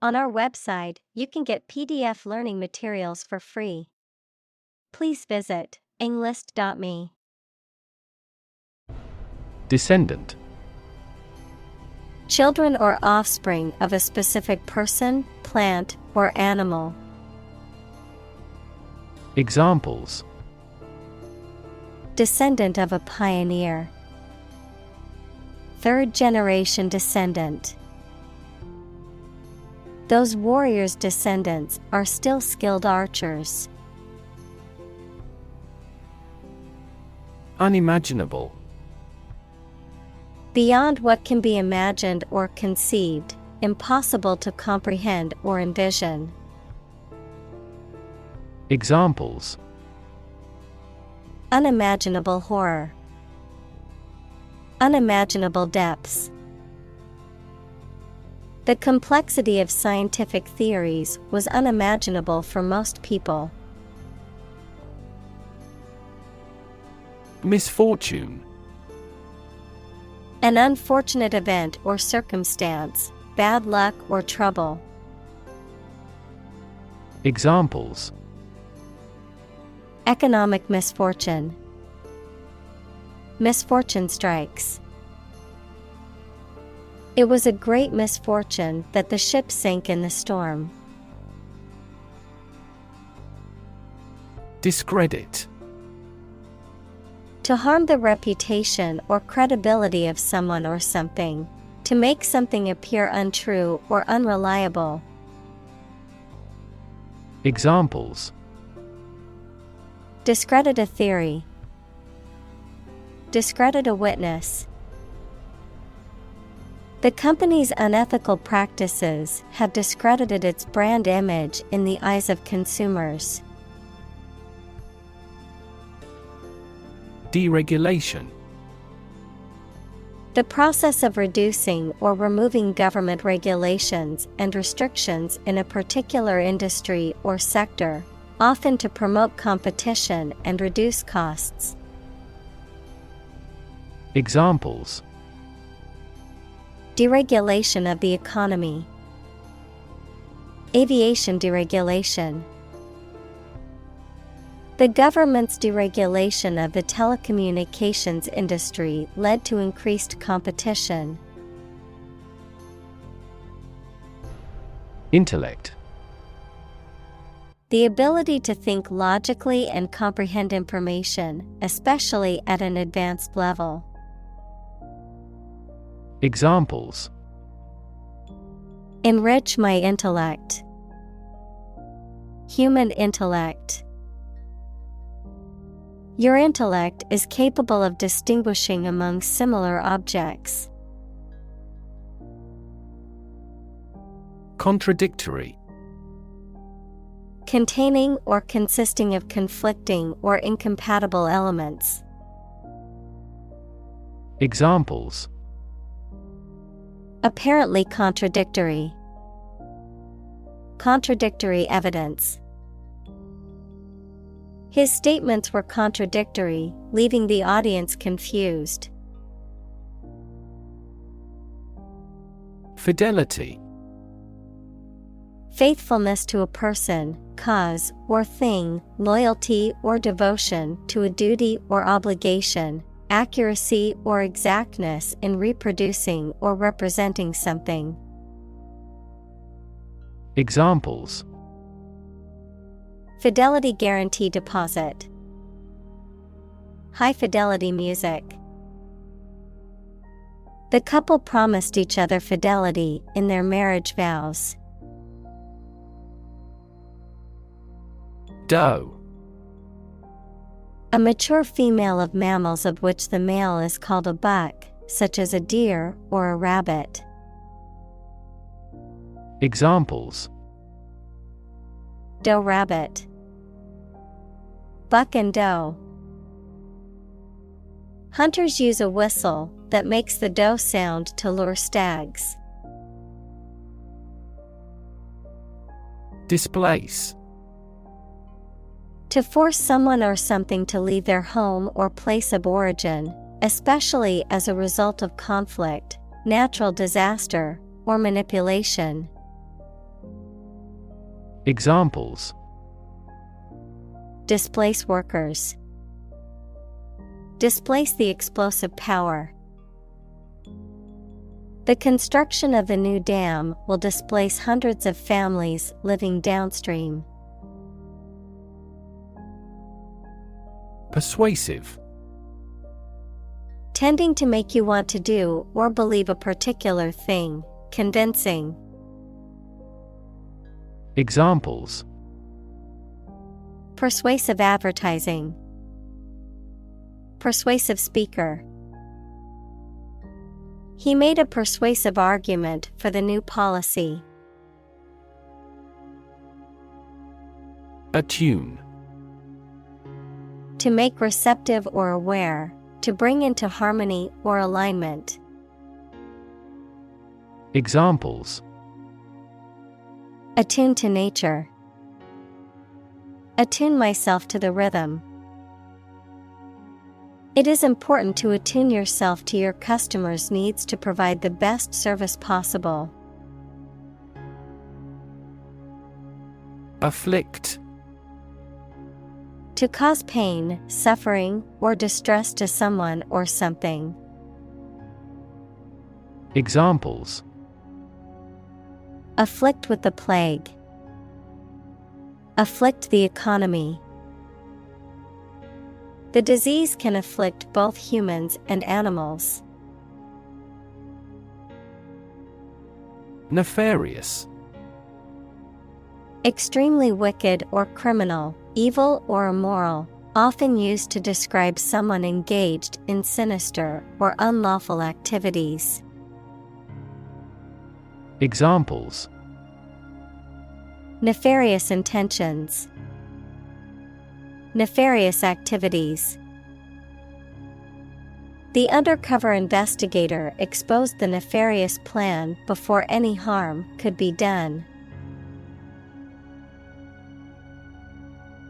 On our website, you can get PDF learning materials for free. Please visit englist.me. Descendant. Children or offspring of a specific person, plant, or animal. Examples: Descendant of a pioneer. Third-generation descendant. Those warriors' descendants are still skilled archers. Unimaginable. Beyond what can be imagined or conceived, impossible to comprehend or envision. Examples: Unimaginable horror. Unimaginable depths. The complexity of scientific theories was unimaginable for most people. Misfortune. An unfortunate event or circumstance, bad luck or trouble. Examples: Economic misfortune. Misfortune strikes. It was a great misfortune that the ship sank in the storm. Discredit. To harm the reputation or credibility of someone or something. To make something appear untrue or unreliable. Examples: Discredit a theory. Discredit a witness. The company's unethical practices have discredited its brand image in the eyes of consumers. Deregulation. The process of reducing or removing government regulations and restrictions in a particular industry or sector, often to promote competition and reduce costs. Examples: Deregulation of the economy. Aviation deregulation. The government's deregulation of the telecommunications industry led to increased competition. Intellect. The ability to think logically and comprehend information, especially at an advanced level. Examples: Enrich my intellect. Human intellect. Your intellect is capable of distinguishing among similar objects. Contradictory. Containing or consisting of conflicting or incompatible elements. Examples: Apparently contradictory. Contradictory evidence. His statements were contradictory, leaving the audience confused. Fidelity. Faithfulness to a person, cause, or thing, loyalty or devotion to a duty or obligation, accuracy or exactness in reproducing or representing something. Examples: Fidelity guarantee deposit. High fidelity music. The couple promised each other fidelity in their marriage vows. Doe. A mature female of mammals of which the male is called a buck, such as a deer or a rabbit. Examples: Doe rabbit. Buck and doe. Hunters use a whistle that makes the doe sound to lure stags. Displace. To force someone or something to leave their home or place of origin, especially as a result of conflict, natural disaster, or manipulation. Examples: displace workers, displace the explosive power. The construction of the new dam will displace hundreds of families living downstream. Persuasive. Tending to make you want to do or believe a particular thing, convincing. Examples: persuasive advertising, persuasive speaker. He made a persuasive argument for the new policy. Attune. To make receptive or aware, to bring into harmony or alignment. Examples: attune to nature, attune myself to the rhythm. It is important to attune yourself to your customers' needs to provide the best service possible. Afflict. To cause pain, suffering, or distress to someone or something. Examples: afflict with the plague, afflict the economy. The disease can afflict both humans and animals. Nefarious. Extremely wicked or criminal, evil or immoral, often used to describe someone engaged in sinister or unlawful activities. Examples: nefarious intentions, nefarious activities. The undercover investigator exposed the nefarious plan before any harm could be done.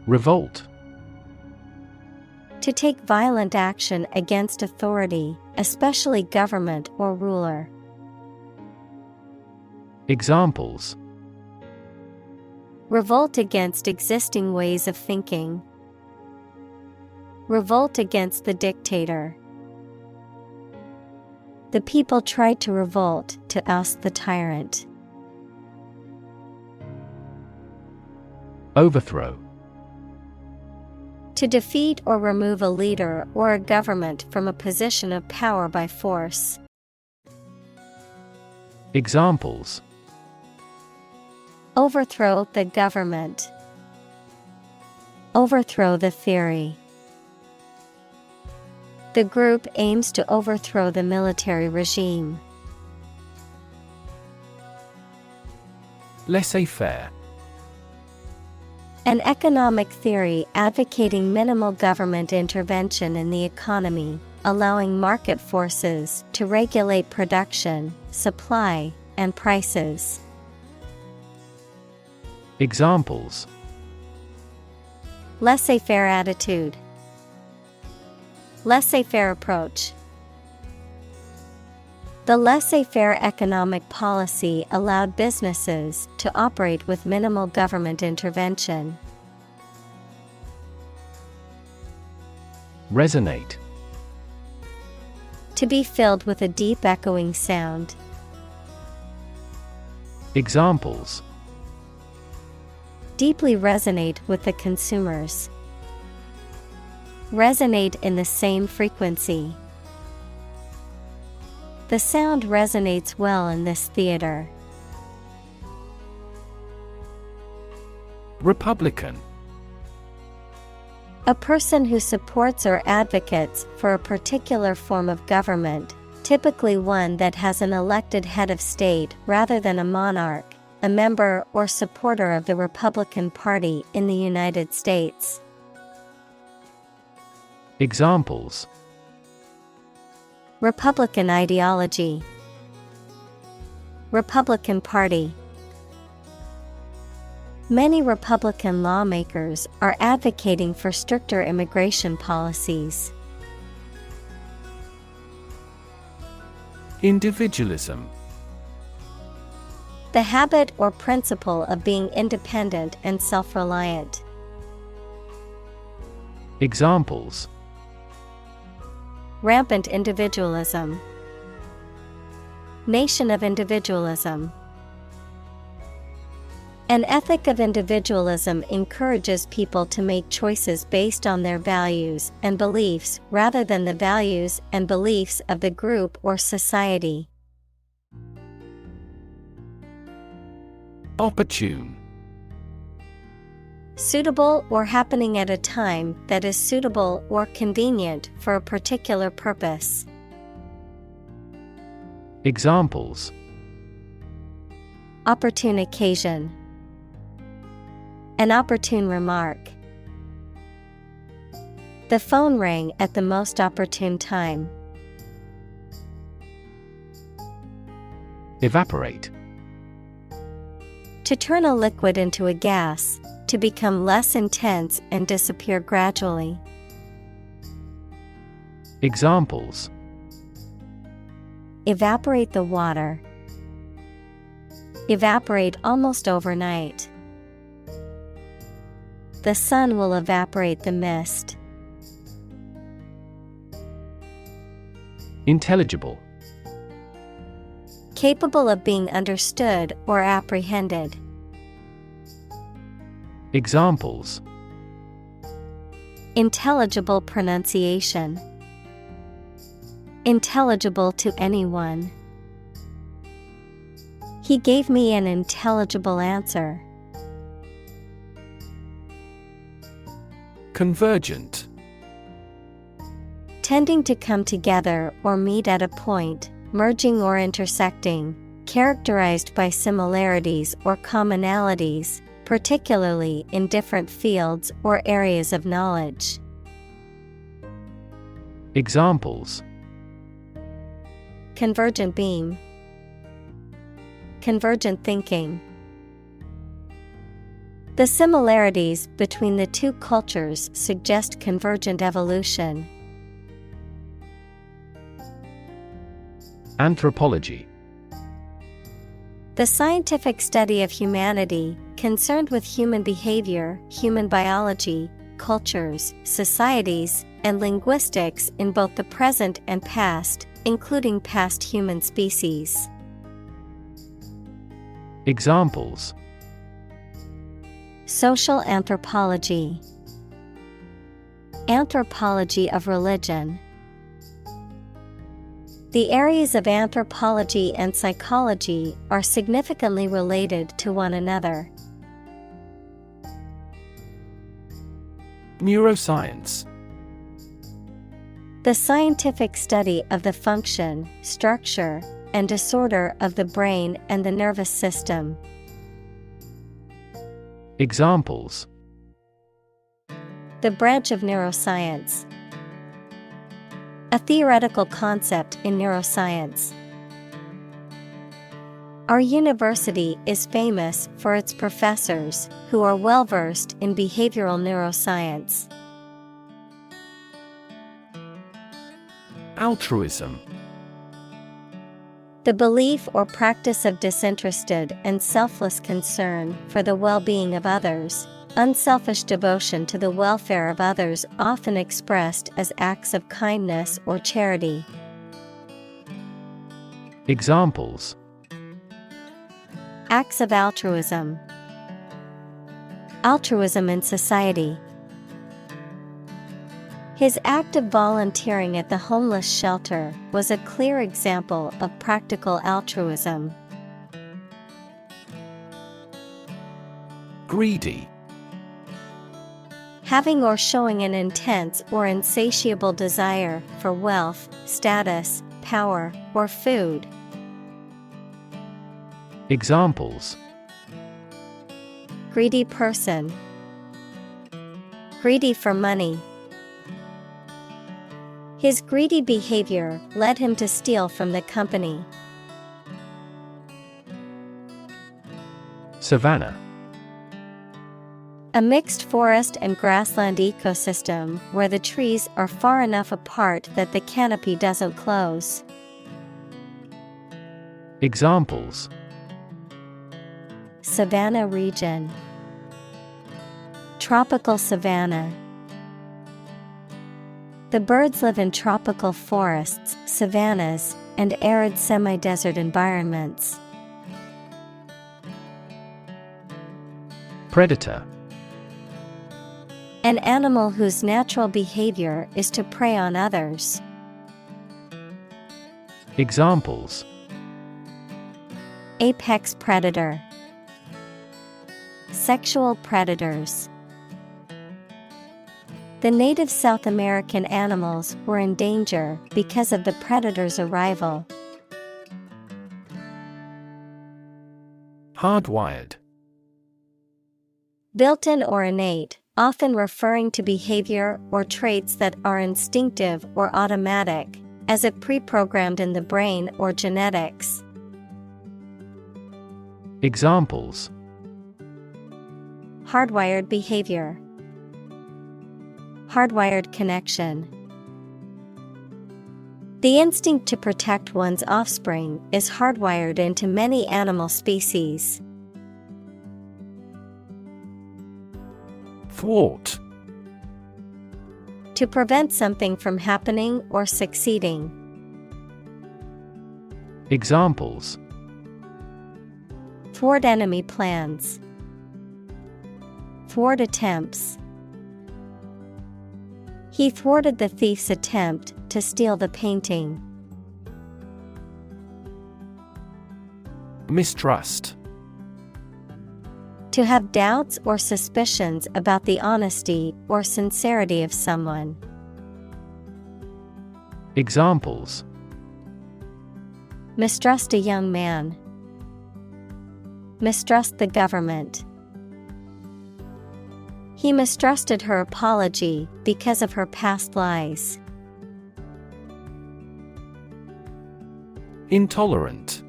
Revolt. To take violent action against authority, especially government or ruler. Examples: revolt against existing ways of thinking, revolt against the dictator. The people tried to revolt to oust the tyrant. Overthrow. To defeat or remove a leader or a government from a position of power by force. Examples: overthrow the government, overthrow the theory. The group aims to overthrow the military regime. Laissez-faire. An economic theory advocating minimal government intervention in the economy, allowing market forces to regulate production, supply, and prices. Examples: laissez-faire attitude, laissez-faire approach. The laissez-faire economic policy allowed businesses to operate with minimal government intervention. Resonate. To be filled with a deep echoing sound. Examples: deeply resonate with the consumers. Resonate in the same frequency. The sound resonates well in this theater. Republican. A person who supports or advocates for a particular form of government, typically one that has an elected head of state rather than a monarch, a member or supporter of the Republican Party in the United States. Examples: Republican ideology, Republican Party. Many Republican lawmakers are advocating for stricter immigration policies. The habit or principle of being independent and self-reliant. Examples: Rampant individualism. Nation of individualism. An ethic of individualism encourages people to make choices based on their values and beliefs rather than the values and beliefs of the group or society. Opportune. Suitable or happening at a time that is suitable or convenient for a particular purpose. Examples: Opportune occasion. An opportune remark. The phone rang at the most opportune time. Evaporate. To turn a liquid into a gas, to become less intense and disappear gradually. Examples: Evaporate the water. Evaporate almost overnight. The sun will evaporate the mist. Intelligible. Capable of being understood or apprehended. Examples: Intelligible pronunciation. Intelligible to anyone. He gave me an intelligible answer. Convergent. Tending to come together or meet at a point, merging or intersecting, characterized by similarities or commonalities, particularly in different fields or areas of knowledge. Examples: Convergent beam. Convergent thinking. The similarities between the two cultures suggest convergent evolution. Anthropology. The scientific study of humanity, concerned with human behavior, human biology, cultures, societies, and linguistics in both the present and past, including past human species. Examples: Social anthropology. Anthropology of religion. The areas of anthropology and psychology are significantly related to one another. Neuroscience. The scientific study of the function, structure, and disorder of the brain and the nervous system. Examples: The branch of neuroscience. A theoretical concept in neuroscience. Our university is famous for its professors, who are well-versed in behavioral neuroscience. Altruism. The belief or practice of disinterested and selfless concern for the well-being of others, unselfish devotion to the welfare of others, often expressed as acts of kindness or charity. Examples: Acts of altruism. Altruism in society. His act of volunteering at the homeless shelter was a clear example of practical altruism. Greedy. Having or showing an intense or insatiable desire for wealth, status, power, or food. Examples: Greedy person. Greedy for money. His greedy behavior led him to steal from the company. Savanna. A mixed forest and grassland ecosystem where the trees are far enough apart that the canopy doesn't close. Examples: savanna region. Tropical savanna. The birds live in tropical forests, savannas, and arid semi-desert environments. Predator. An animal whose natural behavior is to prey on others. Examples: Apex predator. Sexual predators. The native South American animals were in danger because of the predator's arrival. Hardwired. Built-in or innate, often referring to behavior or traits that are instinctive or automatic, as if pre-programmed in the brain or genetics. Examples: Hardwired behavior. Hardwired connection. The instinct to protect one's offspring is hardwired into many animal species. Thwart. To prevent something from happening or succeeding. Examples: Thwart enemy plans. Thwart attempts. He thwarted the thief's attempt to steal the painting. Mistrust. To have doubts or suspicions about the honesty or sincerity of someone. Examples: Mistrust a young man. Mistrust the government. He mistrusted her apology because of her past lies. Intolerant.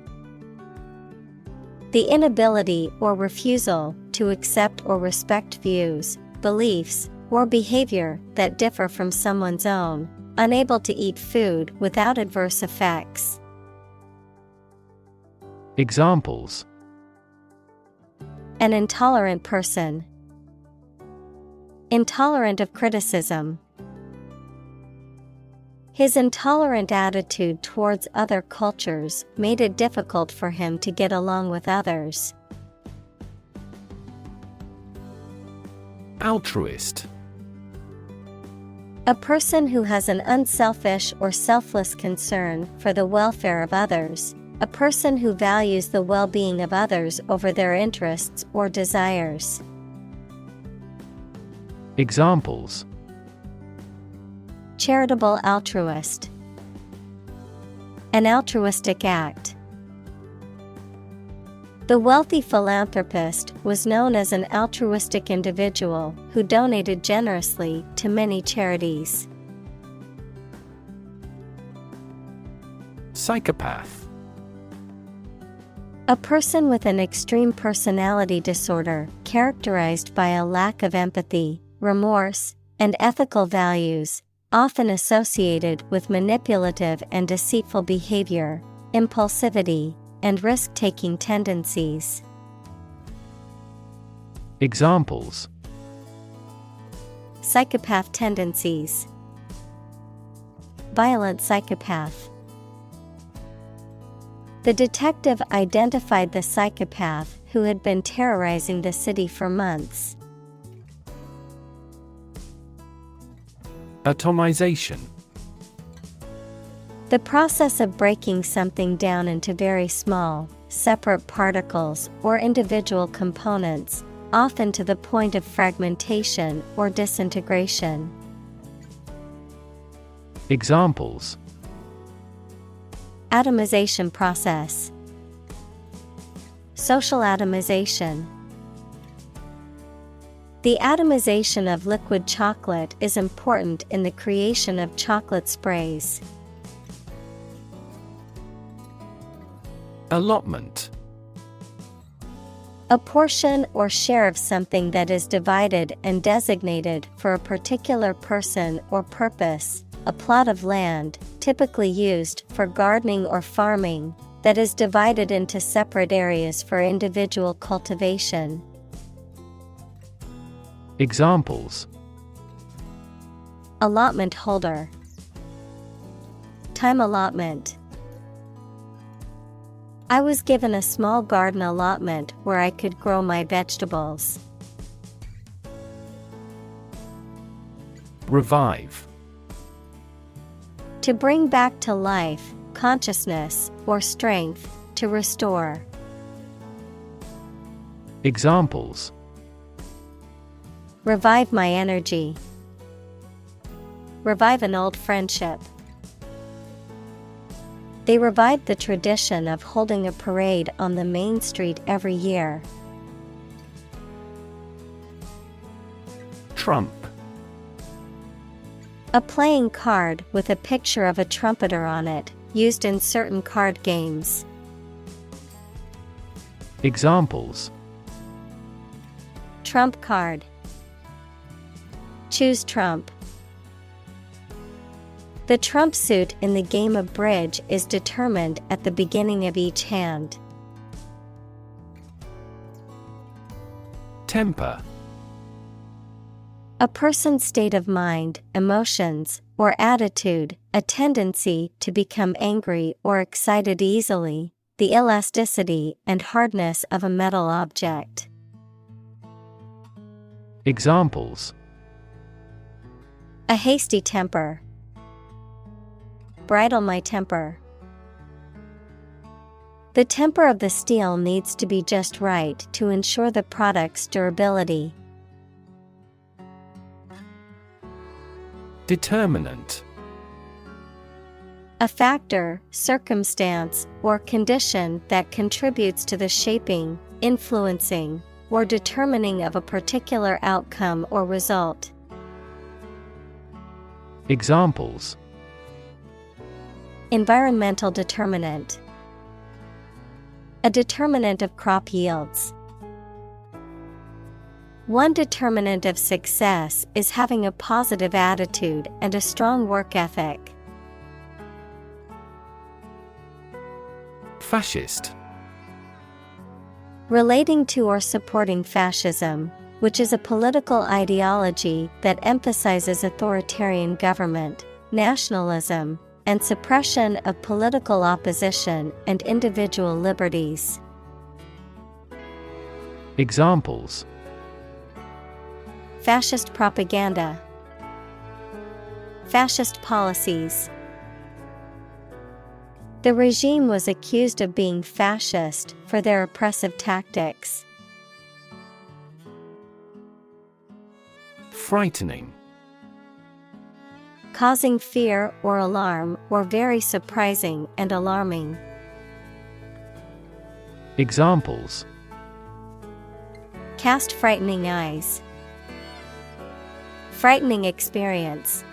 The inability or refusal to accept or respect views, beliefs, or behavior that differ from someone's own, unable to eat food without adverse effects. Examples: An intolerant person. Intolerant of criticism. His intolerant attitude towards other cultures made it difficult for him to get along with others. Altruist. A person who has an unselfish or selfless concern for the welfare of others, a person who values the well-being of others over their interests or desires. Examples: Charitable altruist. An altruistic act. The wealthy philanthropist was known as an altruistic individual who donated generously to many charities. Psychopath. A person with an extreme personality disorder characterized by a lack of empathy, remorse, and ethical values, often associated with manipulative and deceitful behavior, impulsivity, and risk-taking tendencies. Examples: Psychopath tendencies. Violent psychopath. The detective identified the psychopath who had been terrorizing the city for months. Atomization. The process of breaking something down into very small, separate particles or individual components, often to the point of fragmentation or disintegration. Examples: Atomization process. Social atomization. The atomization of liquid chocolate is important in the creation of chocolate sprays. Allotment. A portion or share of something that is divided and designated for a particular person or purpose, a plot of land, typically used for gardening or farming, that is divided into separate areas for individual cultivation. Examples: Allotment holder. Time allotment. I was given a small garden allotment where I could grow my vegetables. Revive. To bring back to life, consciousness, or strength, to restore. Examples: Revive my energy. Revive an old friendship. They revived the tradition of holding a parade on the main street every year. Trump. A playing card with a picture of a trumpeter on it, used in certain card games. Examples: Trump card. Choose Trump. The trump suit in the game of bridge is determined at the beginning of each hand. Temper. A person's state of mind, emotions, or attitude, a tendency to become angry or excited easily, the elasticity and hardness of a metal object. Examples: A hasty temper. Bridle my temper. The temper of the steel needs to be just right to ensure the product's durability. Determinant. A factor, circumstance, or condition that contributes to the shaping, influencing, or determining of a particular outcome or result. Examples: Environmental determinant. A determinant of crop yields. One determinant of success is having a positive attitude and a strong work ethic. Fascist. Relating to or supporting fascism, which is a political ideology that emphasizes authoritarian government, nationalism, and suppression of political opposition and individual liberties. Examples: Fascist propaganda. Fascist policies. The regime was accused of being fascist for their oppressive tactics. Frightening. Causing fear or alarm, or very surprising and alarming. Examples: Cast frightening eyes. Frightening experience.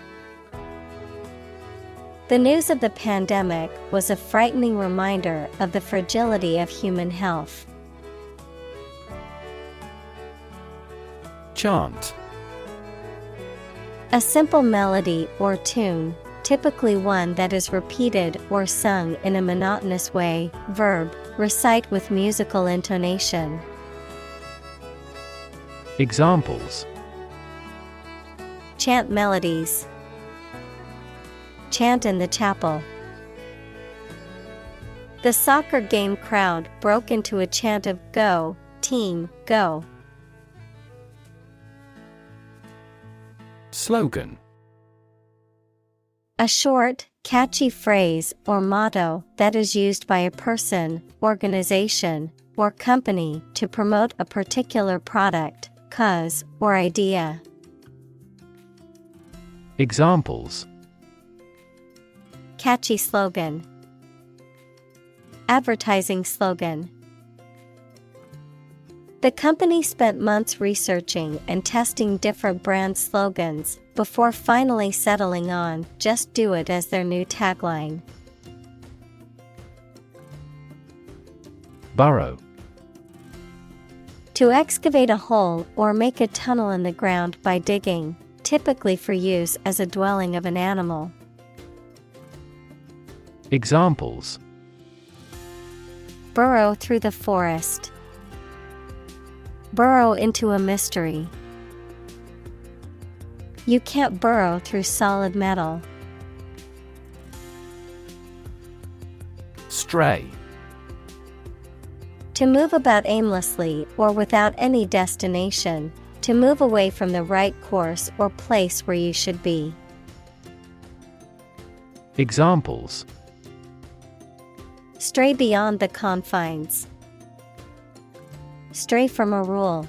The news of the pandemic was a frightening reminder of the fragility of human health. Chant. A simple melody or tune, typically one that is repeated or sung in a monotonous way. Verb, recite with musical intonation. Examples: Chant melodies. Chant in the chapel. The soccer game crowd broke into a chant of "Go, team, go." Slogan. A short, catchy phrase or motto that is used by a person, organization, or company to promote a particular product, cause, or idea. Examples: Catchy slogan. Advertising slogan. The company spent months researching and testing different brand slogans before finally settling on "Just do it" as their new tagline. Burrow. To excavate a hole or make a tunnel in the ground by digging, typically for use as a dwelling of an animal. Examples: Burrow through the forest. Burrow into a mystery. You can't burrow through solid metal. Stray. To move about aimlessly or without any destination, to move away from the right course or place where you should be. Examples: Stray beyond the confines. Stray from a rule.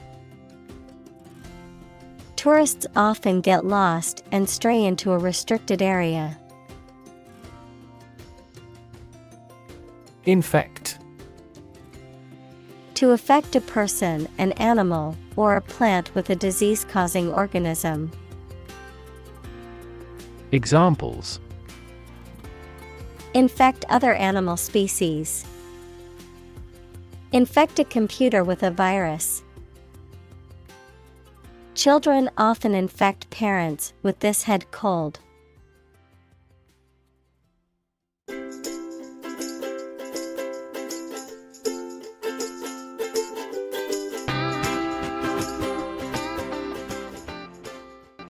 Tourists often get lost and stray into a restricted area. Infect. To affect a person, an animal, or a plant with a disease-causing organism. Examples: Infect other animal species. Infect a computer with a virus. Children often infect parents with this head cold.